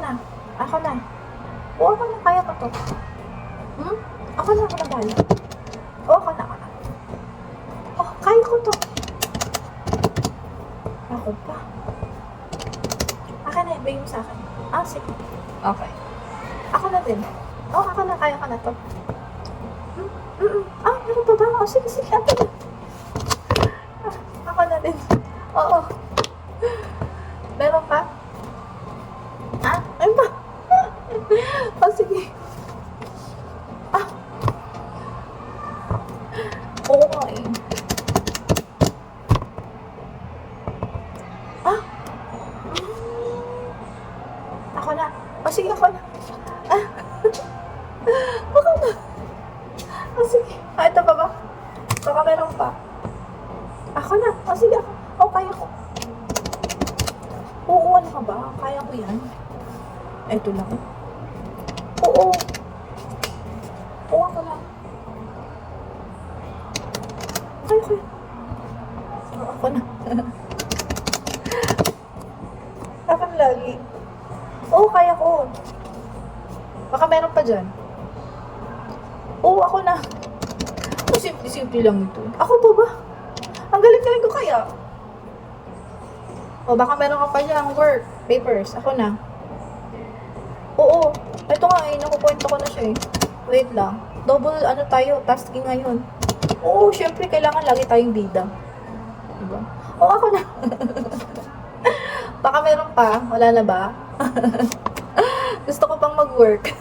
na. Ako na. Oo, ako na. Kaya ko to. Ako na bala. Oo, ako na. Oh, kaya ko to. Ako pa. Akin na, ibigay mo sa akin. Sige. Okay. Ako na din. Ako na. Kaya ka na to. Meron pa ba? Sige. Ako na. Ako na din. Oo. Meron pa? Ayun pa. Sige. Oo nga eh. Ako na. Sige, ako na. Ako na. Sige. Ito pa ba? Baka meron pa. Ako na. Sige ako. Kaya ko. Oo, ano ka ba? Kaya ko yan. Ito lang. Oo, ako lang. Kaya ko yan. Ako na. Ako na lagi. Oo, kaya ko. Baka meron pa dyan. Oo, ako na. Simple lang ito. Ako pa ba? Ang galing ko kaya. Baka meron ka pa dyan work, papers. Ako na. Oo. Ito nga nakukwento ko na siya Wait lang. Double tayo, tasking ngayon. Oo, syempre kailangan lagi tayong bida. Diba? Ako na. Baka meron pa. Wala na ba? Gusto ko pang mag-work.